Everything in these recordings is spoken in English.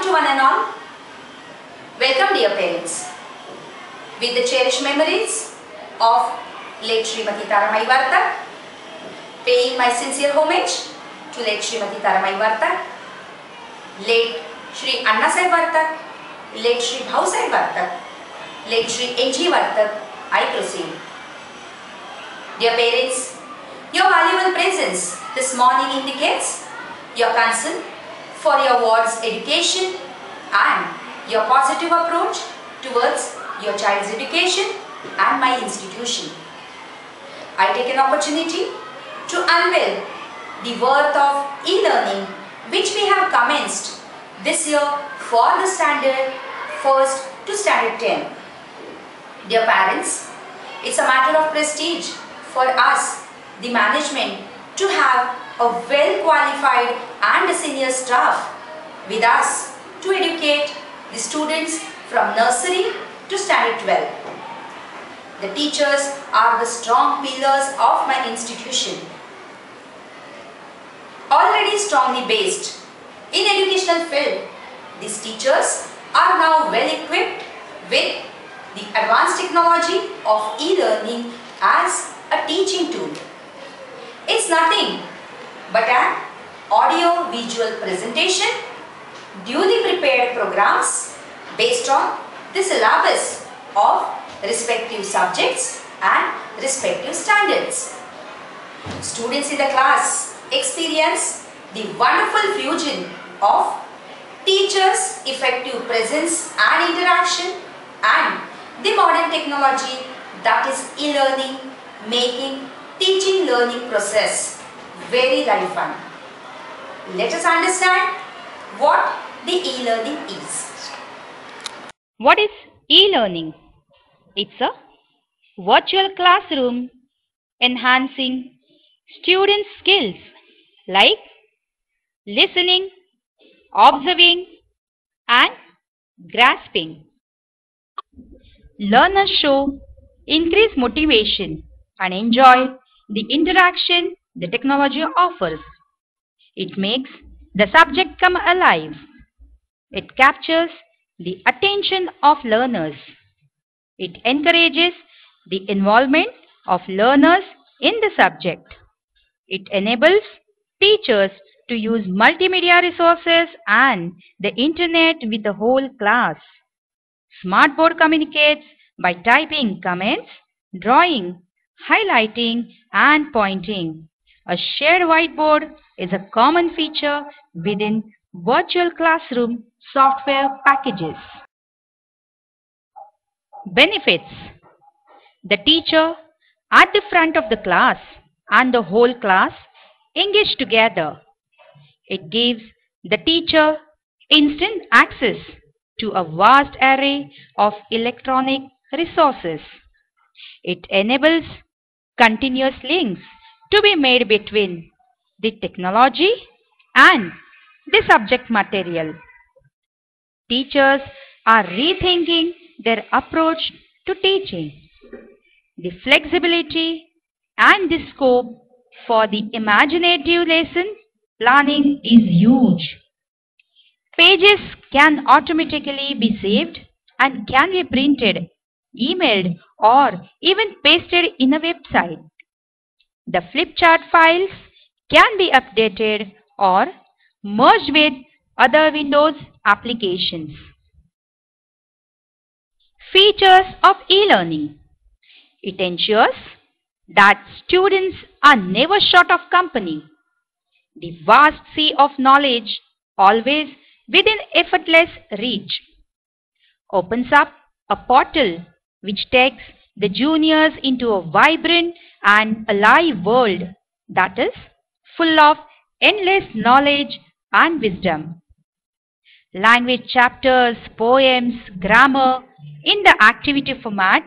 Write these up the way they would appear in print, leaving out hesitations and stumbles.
to one and all. Welcome dear parents. With the cherished memories of late Srimati Taramai Vartak, paying my sincere homage to late Srimati Taramai Vartak, late Shri Anna Sahib Vartak, late Shri Bhau Sahib Vartak, late Shri N.G. Vartak, I proceed. Dear parents, your valuable presence this morning indicates your concern for your ward's education and your positive approach towards your child's education and my institution. I take an opportunity to unveil the worth of e-learning which we have commenced this year for the standard 1st to standard 10. Dear parents, it's a matter of prestige for us, the management, to have a well-qualified and senior staff with us to educate the students from nursery to standard 12. The teachers are the strong pillars of my institution. Already strongly based in educational field, these teachers are now well equipped with the advanced technology of e-learning as a teaching tool. It's nothing but an audio-visual presentation, duly prepared programs based on the syllabus of respective subjects and respective standards. Students in the class experience the wonderful fusion of teachers' effective presence and interaction and the modern technology, that is e-learning, making teaching learning process very fun. Let us understand what the e-learning is. What is e-learning? It's a virtual classroom enhancing students' skills like listening, observing, and grasping. Learners show increased motivation and enjoy the interaction the technology offers. It makes the subject come alive. It captures the attention of learners. It encourages the involvement of learners in the subject. It enables teachers to use multimedia resources and the internet with the whole class. Smartboard communicates by typing comments, drawing, highlighting, and pointing. A shared whiteboard is a common feature within virtual classroom software packages. Benefits: the teacher at the front of the class and the whole class engage together. It gives the teacher instant access to a vast array of electronic resources. It enables continuous links to be made between the technology and the subject material. Teachers are rethinking their approach to teaching. The flexibility and the scope for the imaginative lesson planning is huge. Pages can automatically be saved and can be printed, emailed, or even pasted in a website. The flip chart files can be updated or merged with other Windows applications. Features of e-learning: it ensures that students are never short of company. The vast sea of knowledge always within effortless reach. Opens up a portal which takes the juniors into a vibrant and alive world that is full of endless knowledge and wisdom. Language chapters, poems, grammar in the activity format,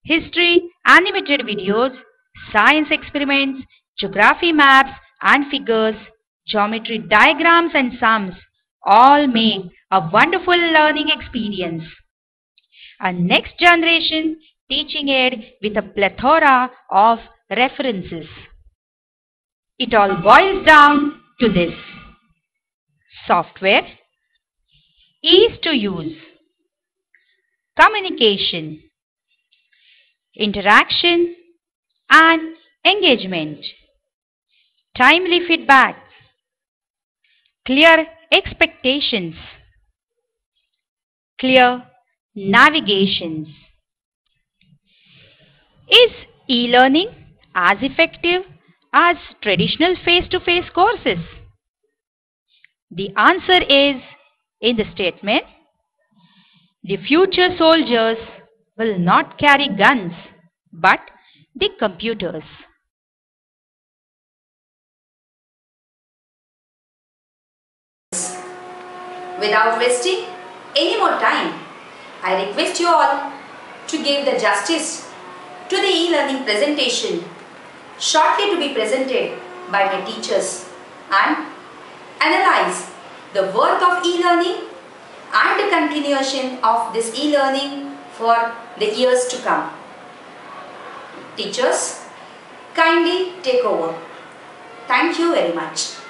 history, animated videos, science experiments, geography maps and figures, geometry diagrams and sums all make a wonderful learning experience. A next generation teaching aid with a plethora of references. It all boils down to this: software, to use. Communication, interaction and engagement, timely feedback, clear expectations, clear navigations. Is e-learning as effective as traditional face-to-face courses? The answer is in the statement, the future soldiers will not carry guns but the computers. Without wasting any more time, I request you all to give the justice to the e-learning presentation shortly to be presented by my teachers and analyze the worth of e-learning and the continuation of this e-learning for the years to come. Teachers, kindly take over. Thank you very much.